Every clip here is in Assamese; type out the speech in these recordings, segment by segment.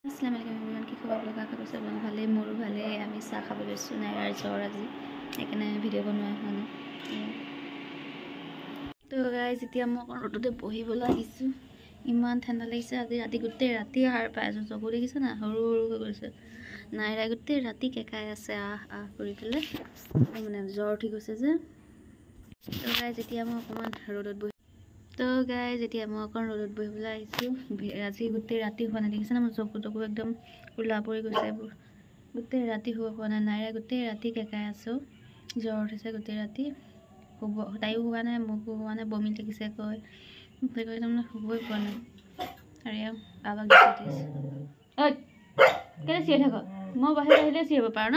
আসসালামু আলাইকুম এভৰিওয়ান, কি খবৰ? লগা কৰিছে ভালেই, মোৰো ভালেই। আমি চাহ খাব লৈছোঁ। নাইৰাৰ জ্বৰ আজি, সেইকাৰণে ভিডিঅ' বনোৱা হোৱা নাই। তো গাইজ, এতিয়া মই অকণ ৰ'দতে বহিবলৈ আহিছোঁ। ইমান ঠাণ্ডা লাগিছে আজি। ৰাতি গোটেই ৰাতি সাৰ পাই আছোঁ। চকু দেখিছে না, সৰু সৰু হৈ গৈছে। নাইৰাই গোটেই ৰাতি কেকাই আছে আহ আহ কৰি পেলাই, মানে জ্বৰ উঠি গৈছে যে। তো গাইজ, এতিয়া মই অকণমান ৰ'দত বহিবলৈ আহিছোঁ। আজি গোটেই ৰাতি হোৱা নাই, দেখিছে না? মোৰ চকু একদম ক'লা পৰি গৈছে। এইবোৰ গোটেই ৰাতি শুব পৰা নাই। নাইৰা গোটেই ৰাতি কেকাই আছোঁ, জ্বৰ উঠিছে গোটেই ৰাতি। তাইও হোৱা নাই, মোকো হোৱা নাই। বমি লাগিছে কয়, তাৰমানে শুবই পোৱা নাই। আৰু এয়া কাৰোবাক দেখি দিছে। ঐ কেলৈ চিঞৰি থাক? মই বাহিৰত আহিলে চিঞৰিব পাৰোঁ ন?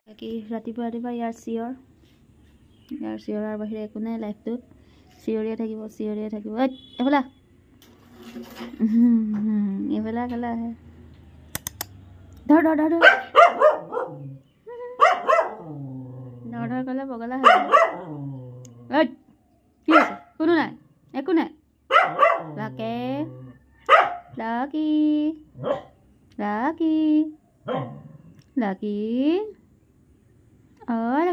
বাকী ৰাতিপুৱা ইয়াৰ চিঞৰাৰ বাহিৰে একো নাই লাইফটোত। চিঞৰিয়ে থাকিব। ঐ এইফালে কেলা আহে। ধৰ ক'লে পগলা হয়। ঐ কি হৈছে? কোনো নাই, একো নাই। লাকি অ'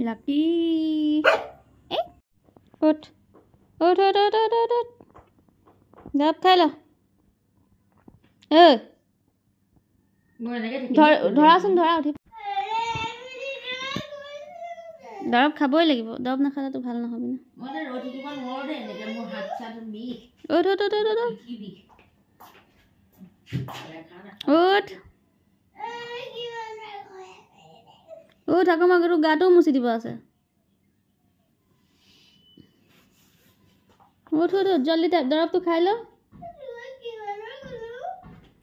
লাকি উঠ দৰৱ খাই ল। ধৰাচোন, উঠি দৰৱ খাবই লাগিব। দৰৱ নাখালেতো ভাল নহবি না। উঠ আকৌ মই গাটো মুচি দিব আছে। উঠ জল্দি দৰৱটো খাই ল।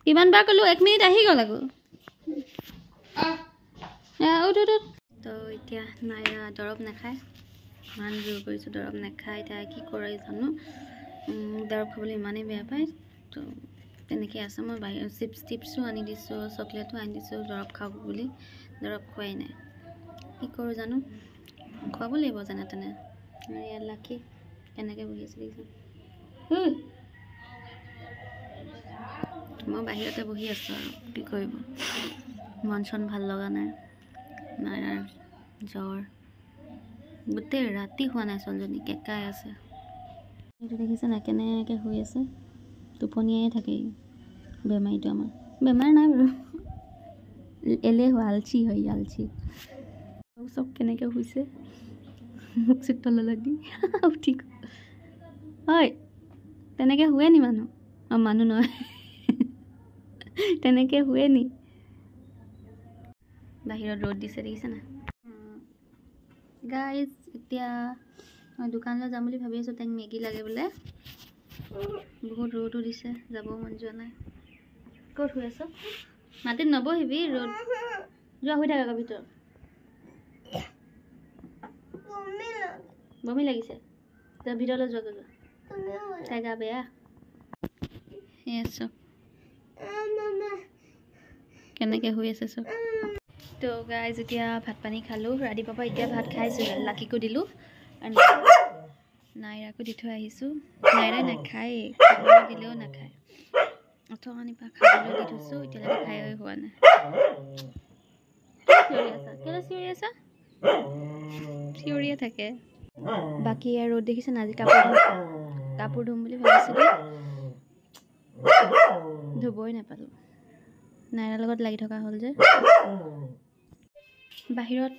কিমান বাৰ ক'লো? 1 মিনিট আহি গ'ল আকৌ। উঠ। তো এতিয়া নাইৰা দৰৱ নাখায়। ইমান জোৰ কৰিছোঁ, দৰৱ নাখায়। এতিয়া কি কৰে জানো। দৰৱ খাবলৈ ইমানেই বেয়া পায়। তো তেনেকৈ আছে। মই বাহিৰত চিপছো আনি দিছোঁ, চকলেটো আনি দিছোঁ দৰৱ খাব বুলি। দৰৱ খোৱাই নাই। কি কৰোঁ জানো। খুৱাব লাগিব যেনে তেনে। ইয়াত লাকি কেনেকৈ বহি আছে দেখিছোঁ। মই বাহিৰতে বহি আছোঁ আৰু কি কৰিব। মন চন ভাল লগা নাই। নাইৰাৰ জ্বৰ, গোটেই ৰাতি হোৱা নাই। ছোৱালীজনী কেকাই আছে। এইটো দেখিছে নাই কেনেকৈ শুই আছে? টোপনিয়াই থাকে। বেমাৰীটো আমাৰ বেমাৰ নাই বাৰু, এলেহুৱা, আলচি হয়। চব কেনেকৈ শুইছে, মুখ চুখ তললৈ দি উঠি। হয় তেনেকৈ শুৱে নি মানুহ? মানুহ নহয়, তেনেকৈ শুৱে নি? বাহিৰত ৰ'দ দিছে দেখিছে না গাইজ। এতিয়া মই দোকানলৈ যাম বুলি ভাবি আছোঁ। তাইক মেগী লাগে বোলে। বহুত ৰ'দো দিছে, যাব মন যোৱা নাই। ক'ত শুই আছ? মাটিত নবহিবি, ৰ'দ। যোৱা শুই থাক আকৌ ভিতৰত। বমি লাগিছে, তই ভিতৰলৈ যোৱা। তাই গা বেয়া। চব কেনেকৈ শুই আছে চব। তো গাইজ এতিয়া ভাত পানী খালোঁ ৰাতিপুৱাৰ পৰা। এতিয়া ভাত খাইছোঁ, লাকিকো দিলোঁ আৰু নাইৰাকো দি থৈ আহিছোঁ। নাইৰাই নাখায়েই, খাবলৈ দিলেও নাখায়। অথনিৰ পৰা খাবলৈ দি থৈছোঁ, এতিয়ালৈকে খাই হোৱা নাই। কেলৈ চিঞৰি আছা? চিঞৰিয়ে থাকে। বাকী আৰু ৰ'দ দেখিছে না? আজি কাপোৰ ধুম বুলি ভাবিছিলোঁ, ধুবই নাপালোঁ। নাইৰাৰ লগত লাগি থকা হ'ল যে। বাহিৰত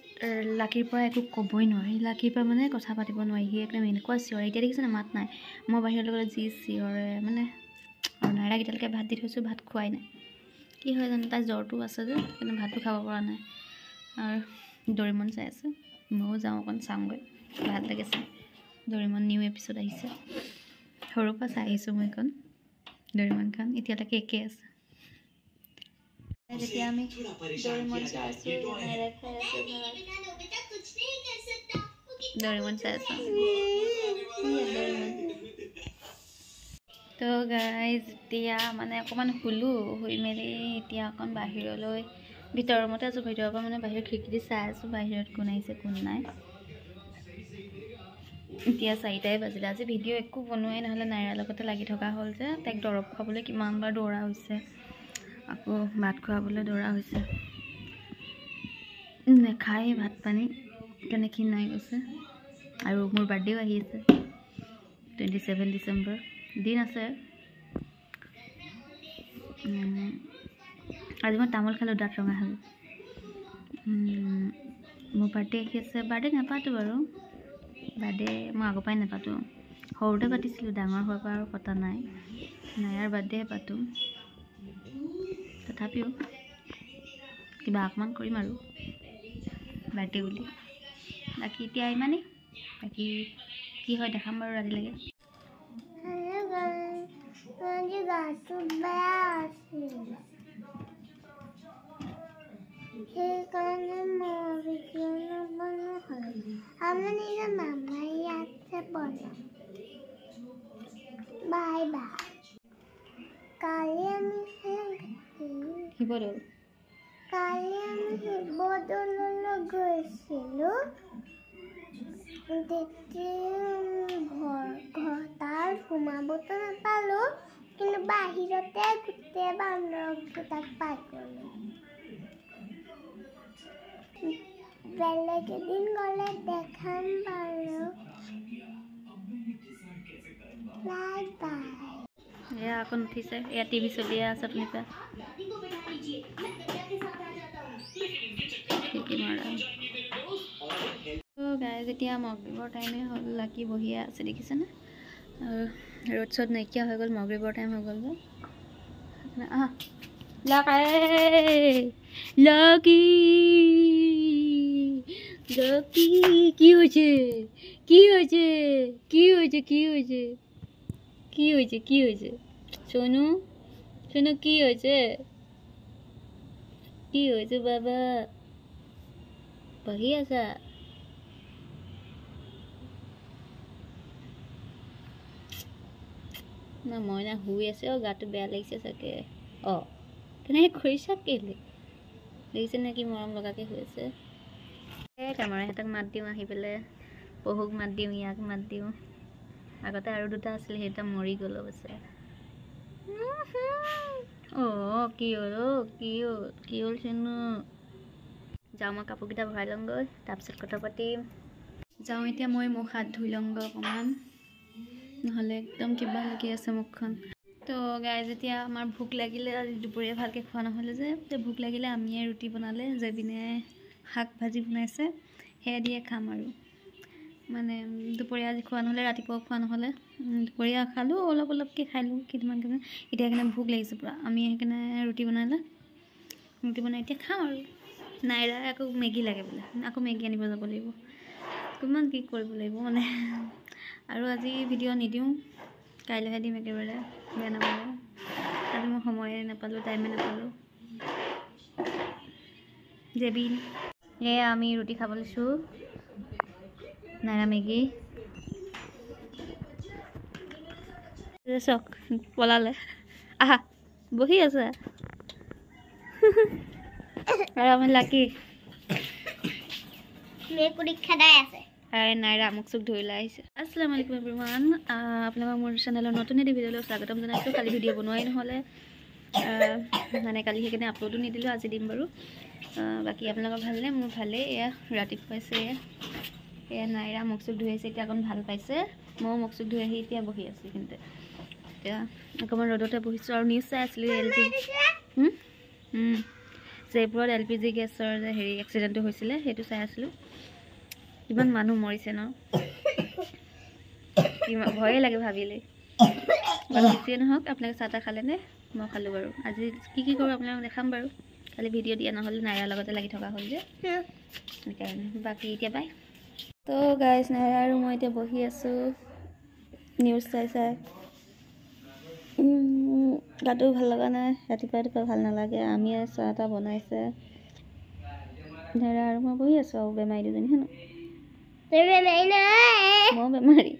লাকিৰ পৰা একো ক'বই নোৱাৰি। লাকিৰ পৰা মানে কথা পাতিব নোৱাৰি। সি একদম এনেকুৱা চিঞৰে। এতিয়া দেখিছে না? মাত নাই। মই বাহিৰৰ লগত যি চিঞৰে মানে। আৰু নাইৰাক এতিয়ালৈকে ভাত দি থৈছোঁ, ভাত খোৱাই নাই। কি হয় জানো, তাই জ্বৰটো আছে যে, কিন্তু ভাতটো খাব পৰা নাই। আৰু ডৰেমন চাই আছে। ময়ো যাওঁ অকণ চাওঁগৈ, ভাল লাগে চাই। ডৰেমন নিউ এপিছ'ড আহিছে। সৰুৰ পৰা চাই আহিছোঁ মই এইখন ডৰেমনখন, এতিয়ালৈকে একেই আছে। যেতিয়া আমি ডৰেমন চাই আছোঁ, নাইৰাই খাই আছে ভাত। ডৰেমন চাই আছোঁ। তো গাইজ এতিয়া মানে অকণমান শুলোঁ। শুই মেলি এতিয়া অকণ বাহিৰলৈ, ভিতৰৰ ৰুমতে আছোঁ। ভিতৰৰ পৰা মানে বাহিৰৰ খিৰিকী দি চাই আছোঁ বাহিৰত কোন আহিছে কোন নাই। এতিয়া 4টাই বাজিলে আজি ভিডিঅ' একো বনোৱাই নহ'লে নাইৰাৰ লগতে লাগি থকা হ'ল যে তাইক দৰৱ খুৱাবলৈ কিমানবাৰ দৌৰা হৈছে আকৌ ভাত খুৱাবলৈ দৌৰা হৈছে নেখাই ভাত পানী কেনে ক্ষীণাই গৈছে আৰু মোৰ বাৰ্থডেও আহি আছে 27 ডিচেম্বৰ দিন আছে আজি মই তামোল খালোঁ দাঁত ৰঙা হ'ল মোৰ বাৰ্থডে আহি আছে বাৰ্থডে নাপাতো বাৰু বাৰ্থডে মই আগৰ পৰাই নাপাতো সৰুতে পাতিছিলোঁ ডাঙৰ হোৱাৰ পৰা আৰু পতা নাই নাইৰাৰ বাৰ্থডে পাতোঁ তথাপিও কিবা অকণমান কৰিম আৰু বাৰ্থডে বুলি বাকী এতিয়া ইমানেই বাকী কি হয় দেখাম বাৰু ৰাতিলৈকে Bye bye. Kali আমি শিৱদৌল শিৱদৌললৈ গৈছিলোঁ তাৰ সোমাবতো নাপালোঁ কিন্তু বাহিৰতে গোটেই বান্দৰকেইটাক পাই গ'লোঁ বেলেগ এদিন গ'লে দেখাম বাৰু বাই বাই এয়া অকণ উঠিছে এয়া টিভি চলিয়ে আছে আপোনালোকে গাই যেতিয়া মগৰিবৰ টাইমে হ'ল লাকি বহিয়ে আছে দেখিছেনে ৰ'দ চ'দ নাইকিয়া হৈ গ'ল মগৰিবৰ টাইম হৈ গ'ল লাকি লাকি কি হৈছে কি হৈছে কি হৈছে কি হৈছে কি হৈছে কি হৈছে সোনু সোনু কি হৈছে বাবা বহি আছা না মইনা শুই আছে গাটো বেয়া লাগিছে চাগে কেনেকৈ কৰিছা কেলে দেখিছে নে কি মৰম লগাকৈ শুই আছে কামৰে সিহঁতক মাত দিওঁ আহি পেলাই পহুক মাত দিওঁ ইয়াক মাত দিওঁ আগতে আৰু দুটা আছিলে সেইটা মৰি গ'ল অৱশ্যে কি হ'ল কি হ'ল চিনো যাওঁ মই কাপোৰকেইটা ভৰাই লওঁগৈ তাৰপিছত কথা পাতিম যাওঁ এতিয়া মই মুখ হাত ধুই লওঁগৈ অকণমান নহ'লে একদম কিবা লাগি আছে মুখখন তো গাই যেতিয়া আমাৰ ভোক লাগিলে আজি দুপৰীয়া ভালকৈ খোৱা নহ'লে যে ভোক লাগিলে আমিয়ে ৰুটি বনালে জেবিনে শাক ভাজি বনাইছে সেয়া দিয়ে খাম আৰু মানে দুপৰীয়া আজি খোৱা নহ'লে ৰাতিপুৱা খোৱা নহ'লে দুপৰীয়া খালোঁ অলপ অলপকৈ খালোঁ কেইটামান এতিয়া সেইকাৰণে ভোক লাগিছে পূৰা আমি সেইকাৰণে ৰুটি বনাই এতিয়া খাম আৰু নাইৰা আকৌ মেগী লাগে বোলে আকৌ মেগী আনিব যাব লাগিব কিমান কি কৰিব লাগিব মানে আৰু আজি ভিডিঅ' নিদিওঁ কাইলৈহে দিম একেবাৰে বেয়া নাপাব আজি মই সময়ে নাপালোঁ টাইমে নাপালোঁ জেবিন এয়া আমি ৰুটি খাব লৈছোঁ নাইৰা মেগী চক পলালে আহা বহি আছে আৰু আমাৰ লাকি মেকুৰী খেদাই আছে নাইৰা মুখ চুখ ধুই ওলাই আহিছে আসসালামু আলাইকুম এভৰিৱান আপোনালোকৰ মোৰ চেনেলৰ নতুন এটি ভিডিঅ'লৈ স্বাগতম জনাইছোঁ কালি ভিডিঅ' বনোৱাই নহ'লে মানে কালি সেইকাৰণে আপলোডো নিদিলোঁ আজি দিম বাৰু বাকী আপোনালোকৰ ভালনে মোৰ ভালেই এয়া ৰাতিপুৱাইছে এয়া নাইৰা মুখ চুখ ধুই আহিছে এতিয়া অকণ ভাল পাইছে ময়ো মুখ চুখ ধুই আহি এতিয়া বহি আছোঁ কিন্তু এতিয়া অকণমান ৰ'দতে বহিছোঁ আৰু নিউজ চাই আছিলোঁ জয়পুৰত LPG গেছৰ যে হেৰি এক্সিডেণ্টটো হৈছিলে সেইটো চাই আছিলোঁ কিমান মানুহ মৰিছে ন ভয়ে লাগে ভাবিলে বাৰু বেছিয়ে নহওক আপোনালোকে চাহ তাহ খালেনে মই খালোঁ বাৰু আজি কি কৰোঁ আপোনালোকক দেখাম বাৰু খালি ভিডিঅ' দিয়া নহ'লে নাইৰাৰ লগতে লাগি থকা হ'ল যে সেইকাৰণে বাকী এতিয়া বাই তো গাইজ নাইৰা আৰু মই এতিয়া বহি আছোঁ নিউজ চাই গাটো ভাল লগা নাই ৰাতিপুৱা ভাল নালাগে আমি চাহ এটা বনাইছে নাইৰা আৰু মই বহি আছোঁ আৰু বেমাৰী দুজনী হেনো মই বেমাৰী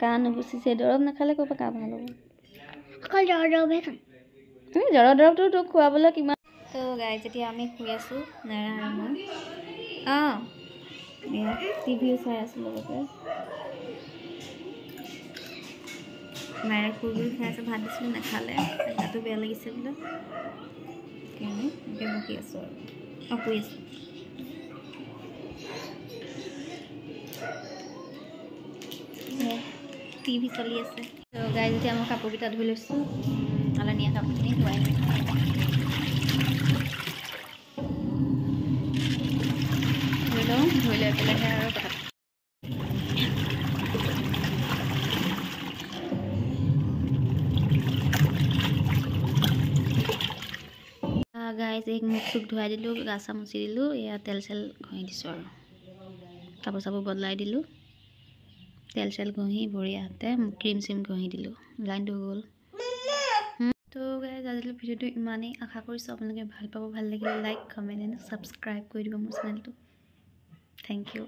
কাহ নুগুচিছে দৰৱ নাখালে ক'ৰপৰা কাহ ভাল হ'ব অকল জ্বৰৰ দৰৱহে খাম জ্বৰৰ দৰৱটো তোক খুৱাবলৈ কিমান তো গাইজ এতিয়া আমি শুই আছোঁ নাৰা আৰু মই এয়া টিভিও চাই আছোঁ লগতে মায়ে কুৰকুৰি খাই আছে ভাত দিছিলোঁ নাখালে গাটো বেয়া লাগিছে বোলে সেইকাৰণে এনেকৈ বহি আছোঁ আৰু শুই আছোঁ টিভি চলি আছে তো গাইজ এতিয়া মই কাপোৰকেইটা ধুই লৈছোঁ আলনীয়া কাপোৰখিনি ধুৱাই ধুই লওঁ ধুই লৈ পেলাইহে আৰু কথা গাইজ এই মুখ চুখ ধুৱাই দিলোঁ গা চা মুচি দিলোঁ এয়া তেল চেল ঘঁহি দিছোঁ আৰু কাপোৰ চাপোৰ বদলাই দিলোঁ তেল চেল ঘঁহি ভৰি হাতে ক্ৰীম চিম ঘঁহি দিলোঁ লাইনটো গ'ল তো গাইজ আজিলৈ ভিডিঅ'টো ইমানেই আশা কৰিছোঁ আপোনালোকে ভাল পাব ভাল লাগিলে লাইক কমেণ্ট এণ্ড ছাবস্ক্ৰাইব কৰি দিব মোৰ চেনেলটো থেংক ইউ